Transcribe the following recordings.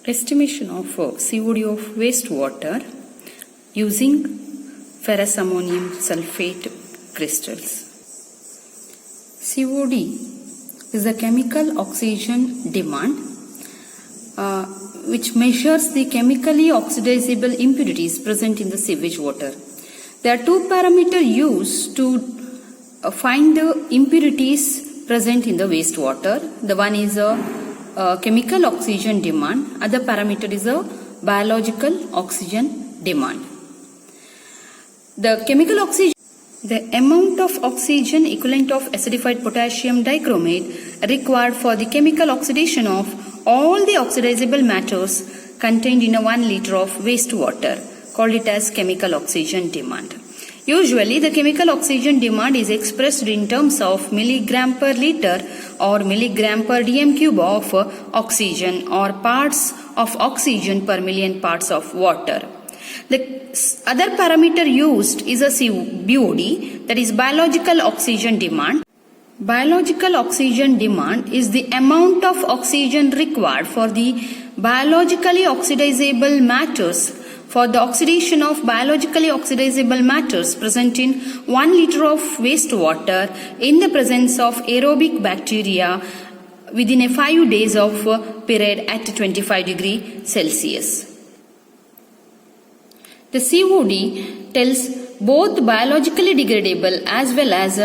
Estimation of COD of wastewater using ferrous ammonium sulfate crystals. COD is the chemical oxygen demand which measures the chemically oxidizable impurities present in the sewage water. There are two parameters used to find the impurities present in the wastewater. The one is chemical oxygen demand, other parameter is a biological oxygen demand. The chemical oxygen, the amount of oxygen equivalent of acidified potassium dichromate required for the chemical oxidation of all the oxidizable matters contained in a 1 liter of wastewater, called it as chemical oxygen demand. Usually, the chemical oxygen demand is expressed in terms of milligram per liter or milligram per dm cube of oxygen or parts of oxygen per million parts of water. The other parameter used is a BOD, that is biological oxygen demand. Biological oxygen demand is the amount of oxygen required for the biologically oxidizable matters for the oxidation of biologically oxidizable matters present in 1 liter of wastewater in the presence of aerobic bacteria within a 5 days of period at 25 degrees Celsius. The COD tells both biologically degradable as well as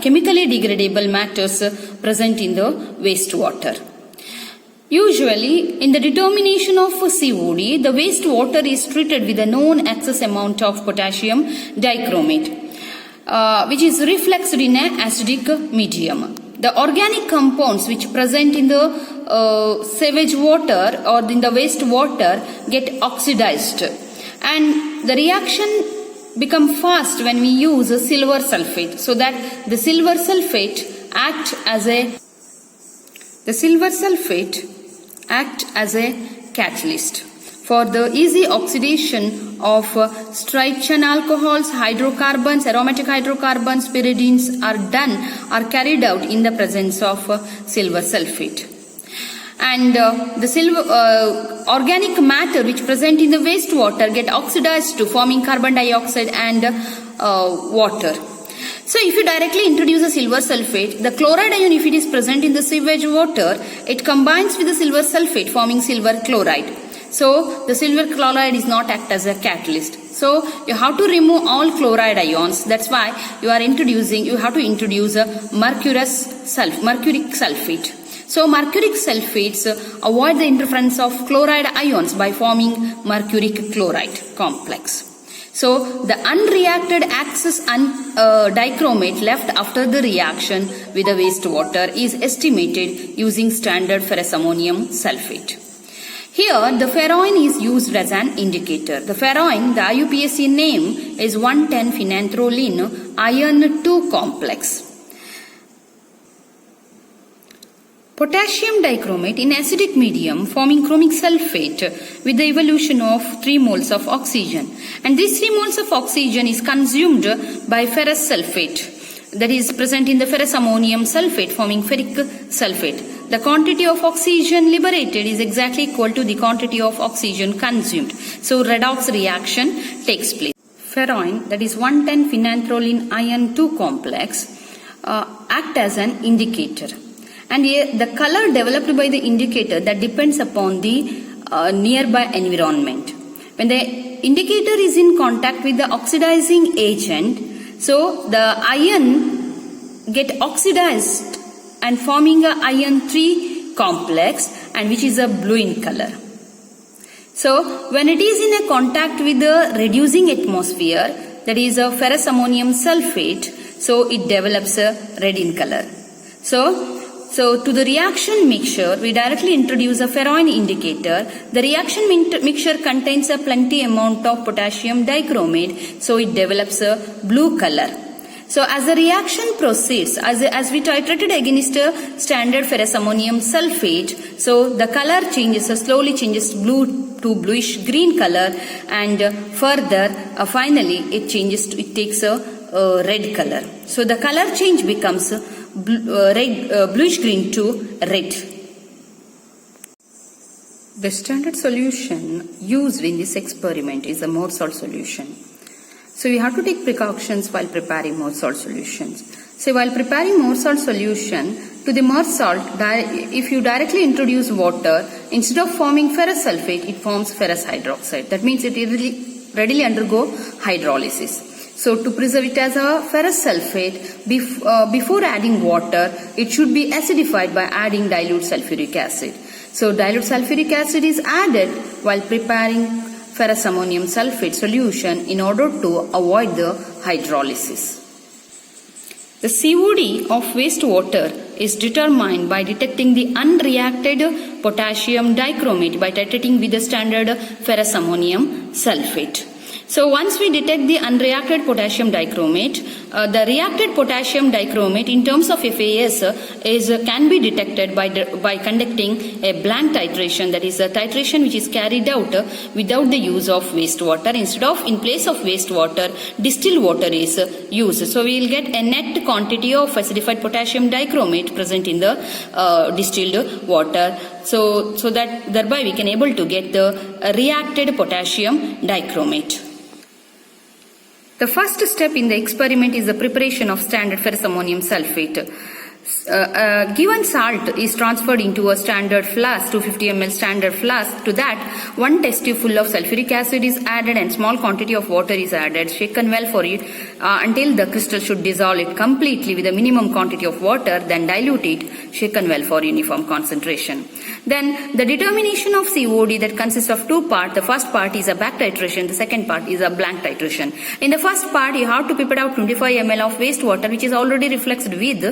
chemically degradable matters present in the wastewater. Usually, in the determination of COD, the wastewater is treated with a known excess amount of potassium dichromate, which is refluxed in an acidic medium. The organic compounds which present in the sewage water or in the wastewater get oxidized, and the reaction become fast when we use a silver sulfate, so that the silver sulfate act as a catalyst for the easy oxidation of Titration alcohols, hydrocarbons, aromatic hydrocarbons, pyridines are carried out in the presence of silver sulfate. And the organic matter which present in the wastewater get oxidized to forming carbon dioxide and water. So if you directly introduce a silver sulfate, the chloride ion, if it is present in the sewage water, it combines with the silver sulfate forming silver chloride. So the silver chloride is not act as a catalyst. So you have to remove all chloride ions. That's why you have to introduce a mercuric sulfate. So mercuric sulfates avoid the interference of chloride ions by forming mercuric chloride complex. So the unreacted excess dichromate left after the reaction with the wastewater is estimated using standard ferrous ammonium sulfate. Here the ferroin is used as an indicator. The ferroin, the IUPAC name is 1,10-phenanthroline iron 2 complex. Potassium dichromate in acidic medium forming chromic sulfate with the evolution of 3 moles of oxygen, and this 3 moles of oxygen is consumed by ferrous sulfate, that is present in the ferrous ammonium sulfate forming ferric sulfate. The quantity of oxygen liberated is exactly equal to the quantity of oxygen consumed. So redox reaction takes place. Ferroin, that is 1,10-phenanthroline iron 2 complex, act as an indicator. And here the color developed by the indicator that depends upon the nearby environment. When the indicator is in contact with the oxidizing agent, so the ion get oxidized and forming a iron 3 complex, and which is a blue in color. So when it is in a contact with the reducing atmosphere, that is a ferrous ammonium sulfate, so it develops a red in color. So to the reaction mixture, we directly introduce a ferroin indicator. The reaction mixture contains a plenty amount of potassium dichromate, so it develops a blue color. So as the reaction proceeds, as we titrated against a standard ferrous ammonium sulfate, so the color slowly changes blue to bluish green color, and further finally it takes a red color. So the color change becomes bluish green to red. The standard solution used in this experiment is a more salt solution. So you have to take precautions while preparing more salt solutions. So while preparing more salt solution, to the more salt, if you directly introduce water, instead of forming ferrous sulfate, it forms ferrous hydroxide. That means it readily undergo hydrolysis. So to preserve it as a ferrous sulfate, before adding water, it should be acidified by adding dilute sulfuric acid. So dilute sulfuric acid is added while preparing ferrous ammonium sulfate solution in order to avoid the hydrolysis. The COD of wastewater is determined by detecting the unreacted potassium dichromate by titrating with the standard ferrous ammonium sulfate. So once we detect the unreacted potassium dichromate, the reacted potassium dichromate in terms of FAS can be detected by conducting a blank titration, that is a titration which is carried out without the use of wastewater. Instead of, in place of wastewater, distilled water is used. So we will get a net quantity of acidified potassium dichromate present in the distilled water. So that thereby we can able to get the reacted potassium dichromate. The first step in the experiment is the preparation of standard ferrous ammonium sulfate. Given salt is transferred into a standard flask, 250 ml standard flask. To that, 1 test tube full of sulfuric acid is added and small quantity of water is added, shaken well for it until the crystal should dissolve it completely with a minimum quantity of water, then dilute it, shaken well for uniform concentration. Then the determination of COD that consists of 2 parts. The first part is a back titration, the second part is a blank titration. In the first part, you have to pipette out 25 ml of wastewater, which is already refluxed with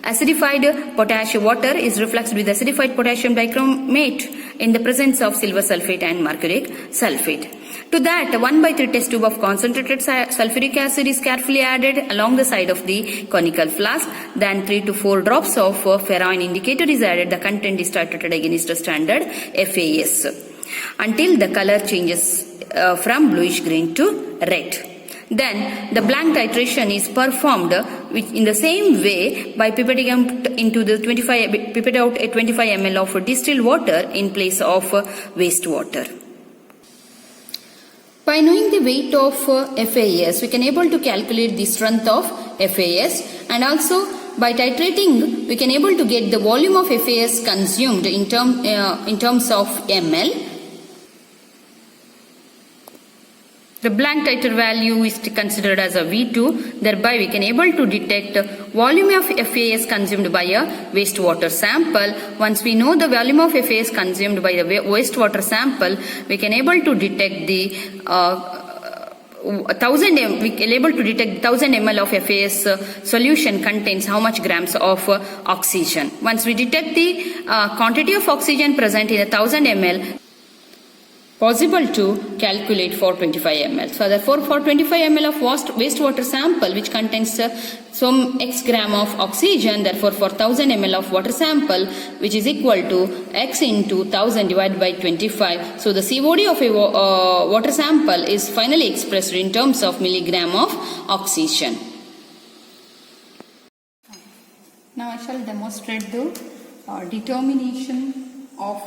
acidified potassium. Water is refluxed with acidified potassium dichromate in the presence of silver sulfate and mercuric sulfate. To that, 1/3 test tube of concentrated sulfuric acid is carefully added along the side of the conical flask. Then 3 to 4 drops of ferroin indicator is added. The content is titrated against the standard FAS until the color changes from bluish green to red. Then the blank titration is performed in the same way by pipetting out a 25 ml of distilled water in place of wastewater. By knowing the weight of FAS, we can able to calculate the strength of FAS, and also by titrating, we can able to get the volume of FAS consumed in terms of ml. The blank titer value is considered as a V2. Thereby, we can able to detect volume of FAS consumed by a wastewater sample. Once we know the volume of FAS consumed by the wastewater sample, we can able to detect the 1000 ml of FAS solution contains how much grams of oxygen. Once we detect the quantity of oxygen present in 1000 ml, possible to calculate for 25 ml. So therefore, for 25 ml of wastewater sample which contains some x gram of oxygen, therefore for 1000 ml of water sample, which is equal to x into 1000 divided by 25. So the COD of a water sample is finally expressed in terms of milligram of oxygen. Now I shall demonstrate the determination of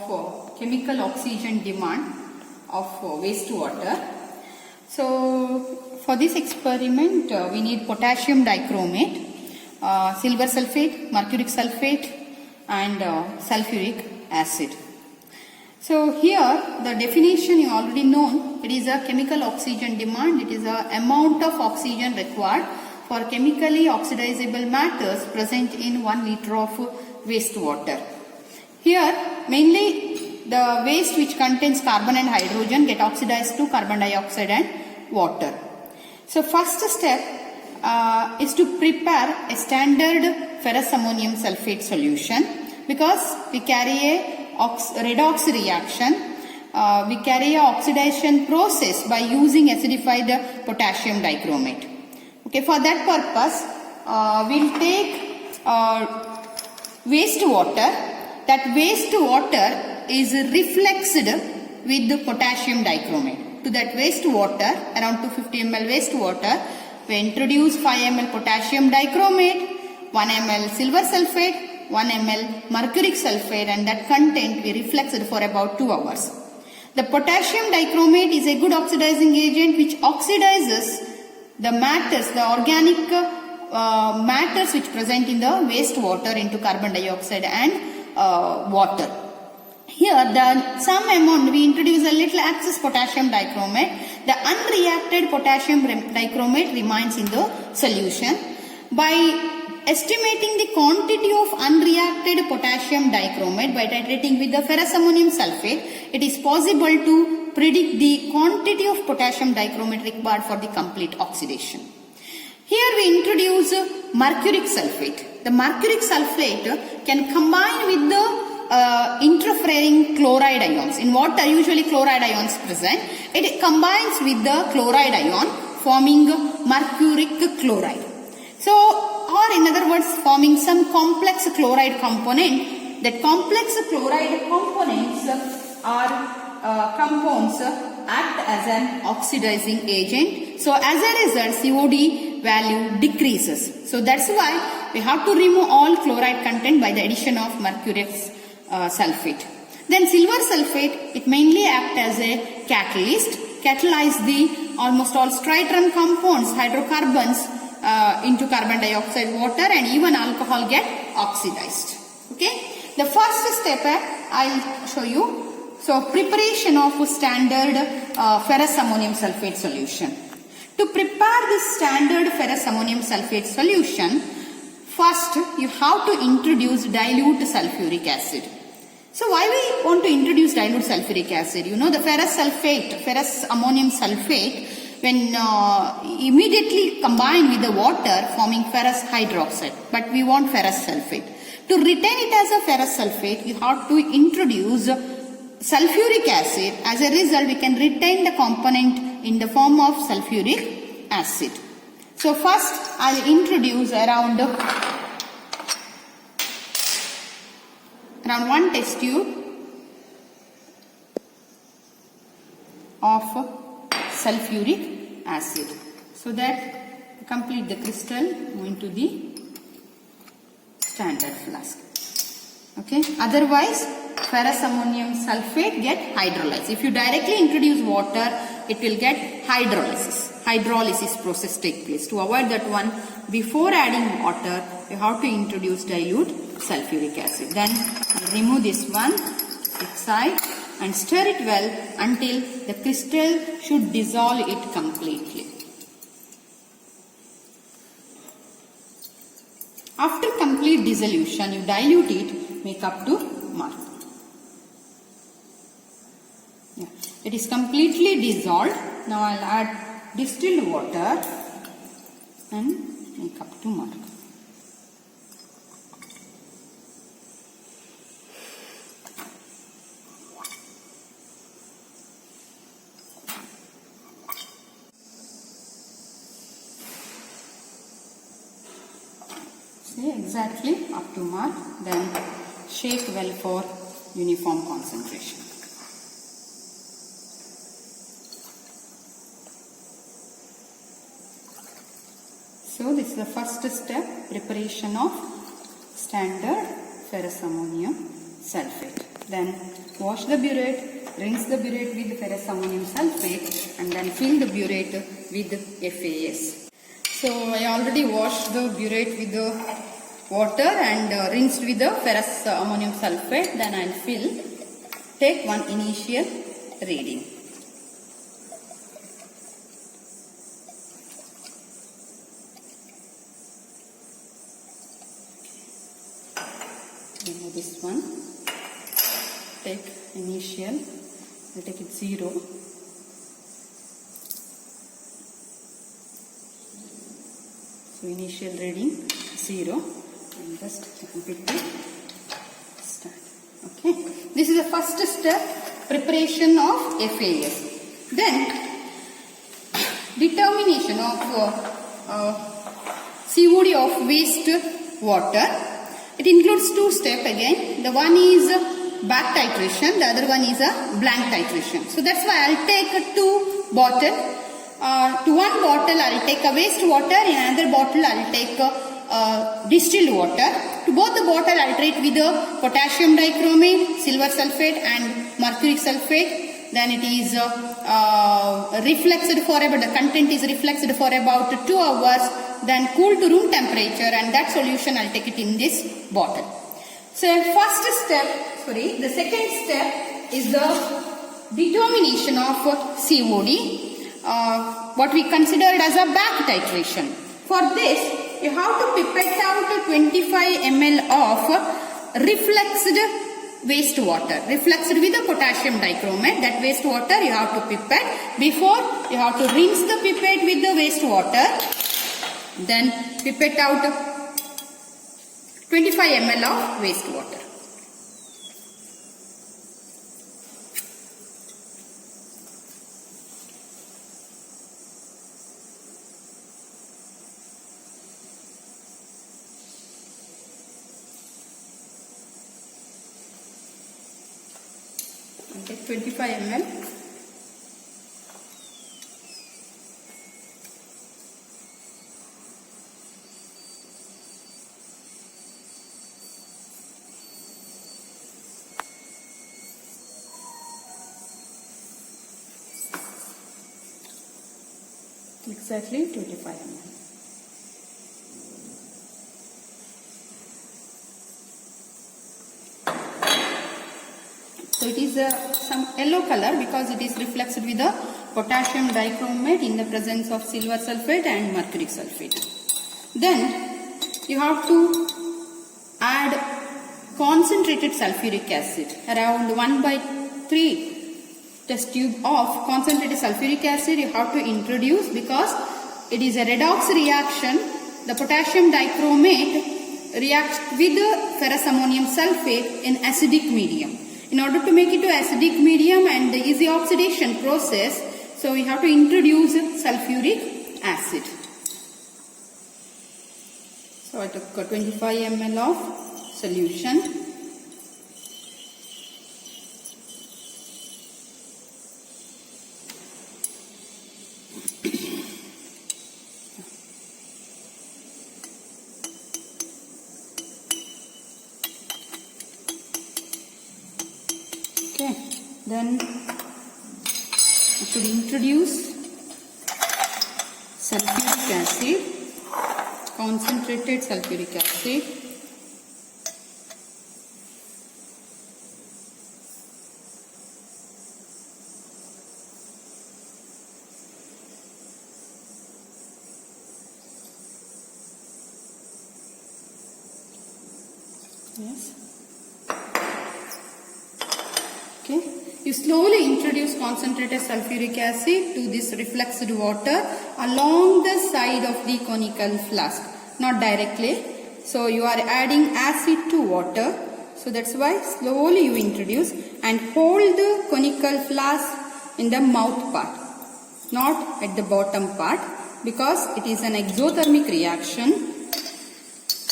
chemical oxygen demand of wastewater. So for this experiment, we need potassium dichromate, silver sulfate, mercuric sulfate, and sulfuric acid. So here the definition you already know. It is a chemical oxygen demand. It is the amount of oxygen required for chemically oxidizable matters present in 1 liter of wastewater. Here mainly the waste which contains carbon and hydrogen get oxidized to carbon dioxide and water. So first step is to prepare a standard ferrous ammonium sulfate solution, because we carry a redox reaction. We carry a oxidation process by using acidified potassium dichromate. Okay, for that purpose, we'll take wastewater. That wastewater is refluxed with the potassium dichromate. To that wastewater, around 250 ml wastewater, we introduce 5 ml potassium dichromate, 1 ml silver sulfate, 1 1 ml mercuric sulfate, and that content we refluxed for about 2 hours. The potassium dichromate is a good oxidizing agent which oxidizes the matters, the organic matters which present in the wastewater into carbon dioxide and water. Here some amount we introduce a little excess potassium dichromate. The unreacted potassium dichromate remains in the solution. By estimating the quantity of unreacted potassium dichromate by titrating with the ferrous ammonium sulfate, it is possible to predict the quantity of potassium dichromate required for the complete oxidation. Here we introduce mercuric sulfate. The mercuric sulfate can combine with the interfering chloride ions. In water, usually chloride ions present. It combines with the chloride ion, forming mercuric chloride. So, or in other words, forming some complex chloride component. That complex chloride components are compounds act as an oxidizing agent. So, as a result, COD value decreases. So, that's why we have to remove all chloride content by the addition of mercuric sulfate. Then silver sulfate, it mainly acts as a catalyst, catalyze the almost all stritron compounds, hydrocarbons into carbon dioxide, water, and even alcohol get oxidized. Okay. The first step I'll show you. So preparation of standard ferrous ammonium sulfate solution. To prepare this standard ferrous ammonium sulfate solution, first you have to introduce dilute sulfuric acid. So why we want to introduce dilute sulfuric acid? You know, the ferrous ammonium sulfate, when immediately combined with the water, forming ferrous hydroxide, but we want ferrous sulfate. To retain it as a ferrous sulfate, you have to introduce sulfuric acid. As a result, we can retain the component in the form of sulfuric acid. So first, I'll introduce around 1 test tube of sulfuric acid, so that complete the crystal into the standard flask. Okay. Otherwise, ferrous ammonium sulfate get hydrolyzed. If you directly introduce water, it will get hydrolysis. Hydrolysis process take place. To avoid that one, before adding water, you have to introduce dilute sulfuric acid. Then remove this one side and stir it well until the crystal should dissolve it completely. After complete dissolution, you dilute it, make up to mark. Yeah. It is completely dissolved. Now I'll add distilled water and make up to mark. See, exactly up to mark, then shake well for uniform concentration. So this is the first step, preparation of standard ferrous ammonium sulfate. Then wash the burette, rinse the burette with ferrous ammonium sulfate, and then fill the burette with FAS. So I already washed the burette with the water and rinsed with the ferrous ammonium sulfate. Then I'll fill. Take one initial reading. Remove this one. Take initial. I'll take it 0. So initial reading 0, and just completely start. Okay. This is the first step, preparation of FAS. Then determination of COD of waste water. It includes 2 steps again. The one is back titration, the other one is a blank titration. So that's why I'll take 2 bottles. To one bottle I will take a waste water, in another bottle I will take distilled water. To both the bottle, titrate with the potassium dichromate, silver sulfate and mercury sulfate. Then it is refluxed for about, the content is refluxed for about 2 hours, then cool to room temperature, and that solution I'll take it in this bottle. So the second step is the determination of COD, what we considered as a back titration. For this, you have to pipette out 25 ml of refluxed wastewater, refluxed with the potassium dichromate. That wastewater you have to pipette. Before, you have to rinse the pipette with the wastewater, then pipette out 25 ml of wastewater. Take 25 ml. Exactly 25 ml. So it is some yellow color because it is refluxed with the potassium dichromate in the presence of silver sulfate and mercury sulfate. Then you have to add concentrated sulfuric acid, around 1/3 test tube of concentrated sulfuric acid you have to introduce, because it is a redox reaction. The potassium dichromate reacts with the ferrous ammonium sulfate in acidic medium. In order to make it to acidic medium and the easy oxidation process, so we have to introduce sulfuric acid. So I took 25 ml of solution. Okay, then I should introduce sulfuric acid, concentrated sulfuric acid. Yes. Okay. You slowly introduce concentrated sulfuric acid to this refluxed water along the side of the conical flask, not directly. So you are adding acid to water. So that's why slowly you introduce and hold the conical flask in the mouth part, not at the bottom part, because it is an exothermic reaction.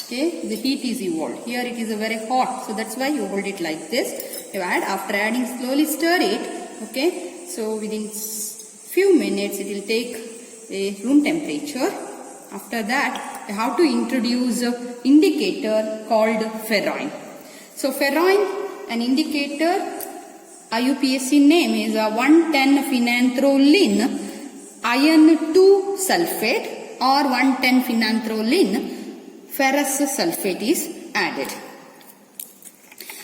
Okay, the heat is evolved. Here it is a very hot, so that's why you hold it like this. You add, after adding, slowly stir it. Okay, so within few minutes it will take a room temperature. After that, you have to introduce an indicator called ferroin. So ferroin, an indicator, IUPAC name is 110-phenanthrolene iron 2 sulfate or 110-phenanthrolene ferrous sulfate is added.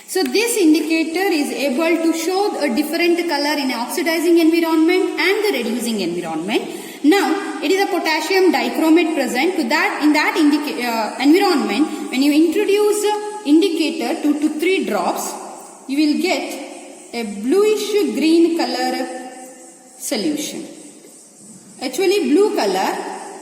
So this indicator is able to show a different color in an oxidizing environment and the reducing environment. Now it is a potassium dichromate present. To that, in that environment, when you introduce indicator 2 to 3 drops, you will get a bluish green color solution. Actually blue color,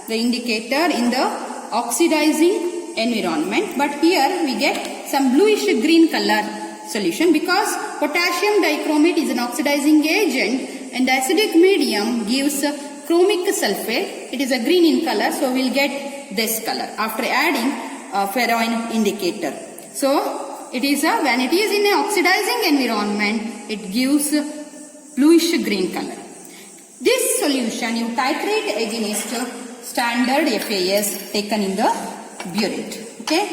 the indicator in the oxidizing environment, but here we get some bluish green color solution because potassium dichromate is an oxidizing agent and the acidic medium gives chromic sulfate. It is a green in color, so we will get this color after adding a ferroin indicator. So it is when it is in an oxidizing environment, it gives bluish green color. This solution you titrate against standard FAS taken in the burette. Okay.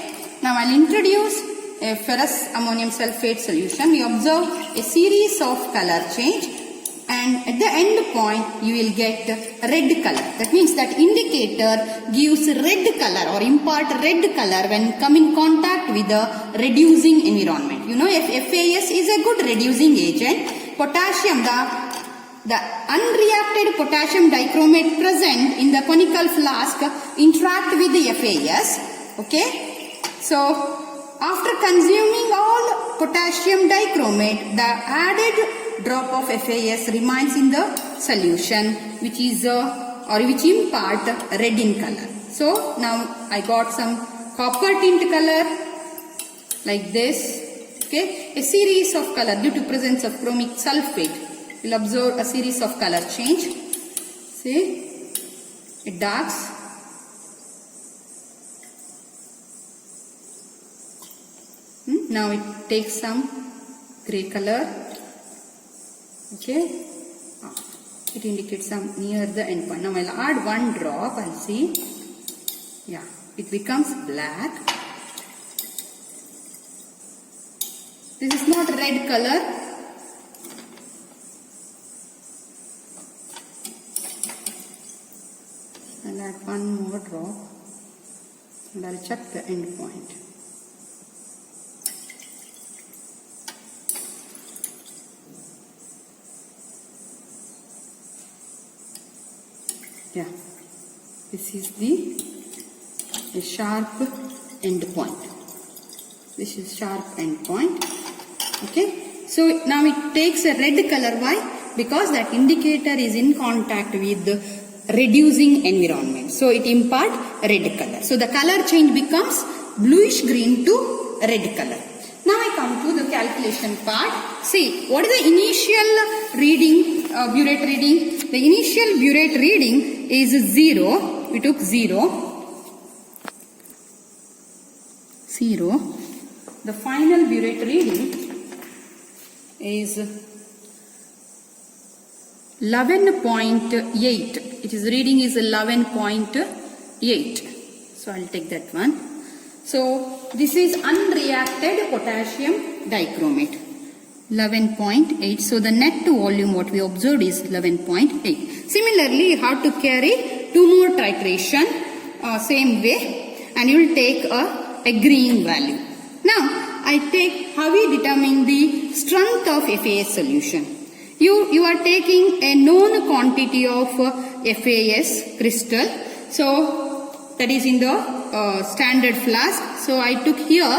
Now I'll introduce a ferrous ammonium sulfate solution. We observe a series of color change, and at the end point you will get red color. That means that indicator gives red color or impart red color when come in contact with the reducing environment. You know, if FAS is a good reducing agent, potassium, the unreacted potassium dichromate present in the conical flask interact with the FAS. Okay, so after consuming all potassium dichromate, the added drop of FAS remains in the solution, which is which impart red in color. So now I got some copper tint color like this. Okay, a series of color due to presence of chromic sulfate. We'll observe a series of color change. See, it darks. Now it takes some grey color. Okay, it indicates some near the end point. Now I'll add one drop. I'll see. Yeah, it becomes black. This is not red color. I'll add one more drop and I'll check the end point. Yeah, this is the sharp end point. This is sharp end point. Okay, so now it takes a red color. Why? Because that indicator is in contact with the reducing environment. So it imparts red color. So the color change becomes bluish green to red color. Now I come to the calculation part. See, what is the initial reading, burette reading? The initial burette reading is 0. We took 0. The final burette reading is 11.8. It is reading is 11.8. So I'll take that one. So this is unreacted potassium dichromate. 11.8. So the net volume what we observed is 11.8. Similarly, you have to carry two more titration same way, and you will take a green value. Now I take how we determine the strength of FAS solution. You are taking a known quantity of FAS crystal. So that is in the standard flask. So I took here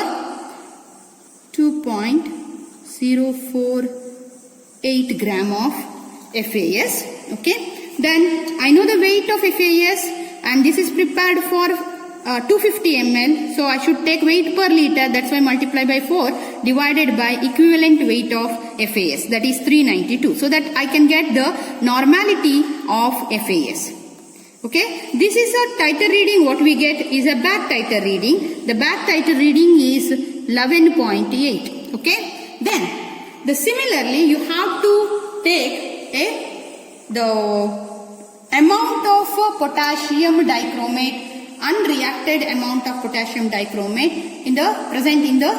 2.048 gram of FAS. Okay. Then I know the weight of FAS, and this is prepared for 250 ml. So I should take weight per liter. That's why multiply by 4 divided by equivalent weight of FAS. That is 392. So that I can get the normality of FAS. Okay. This is a titer reading. What we get is a back titer reading. The back titer reading is 11.8. Okay. Then similarly you have to take the amount of potassium dichromate, unreacted amount of potassium dichromate present in the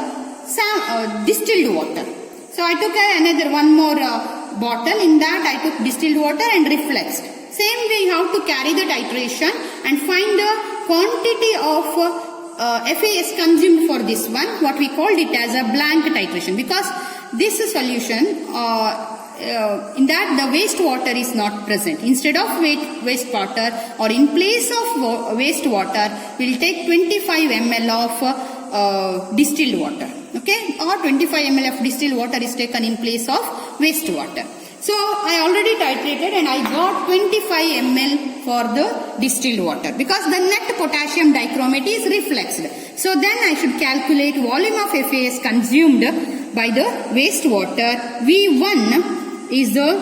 distilled water. So I took another one more bottle. In that I took distilled water and reflexed. Same way you have to carry the titration and find the quantity of FAS consumed for this one. What we called it as a blank titration, because this solution in that the wastewater is not present. Instead of wastewater, or in place of wastewater, we will take 25 ml of distilled water. Okay, or 25 ml of distilled water is taken in place of wastewater. So I already titrated and I got 25 ml for the distilled water, because the net potassium dichromate is reflexed. So then I should calculate volume of FAS consumed by the wastewater. V1 is the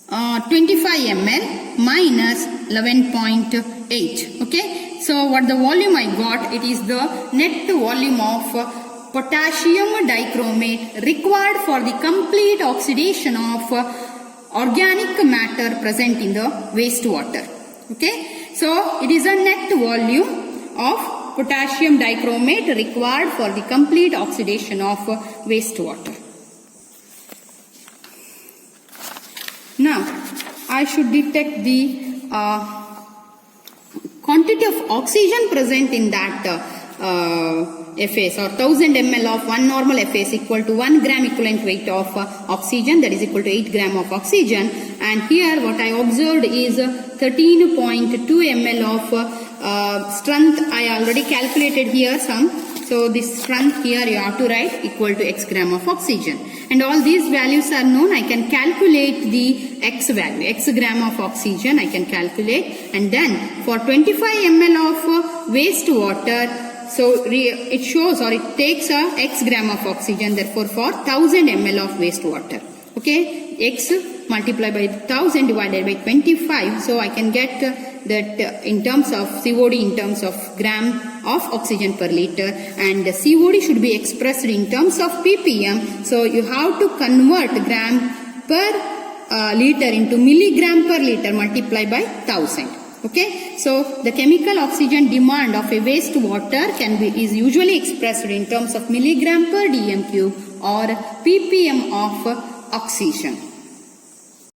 25 ml minus 11.8. Okay, so what the volume I got, it is the net volume of potassium dichromate required for the complete oxidation of organic matter present in the wastewater. Okay, so it is a net volume of potassium dichromate required for the complete oxidation of wastewater. Now, I should detect the quantity of oxygen present in that FAS, or 1000 ml of one normal FAS equal to 1 gram equivalent weight of oxygen, that is equal to 8 gram of oxygen. And here what I observed is 13.2 ml of strength. I already calculated here some. So this strength here you have to write equal to x gram of oxygen. And all these values are known. I can calculate the x value, x gram of oxygen I can calculate. And then for 25 ml of wastewater, so it shows, or it takes a x gram of oxygen, therefore for 1000 ml of wastewater. Okay, x multiplied by 1000 divided by 25. So I can get that in terms of COD, in terms of gram of oxygen per liter, and COD should be expressed in terms of ppm. So you have to convert gram per liter into milligram per liter multiplied by 1000. Okay, so the chemical oxygen demand of a wastewater is usually expressed in terms of milligram per dm cube or ppm of oxygen.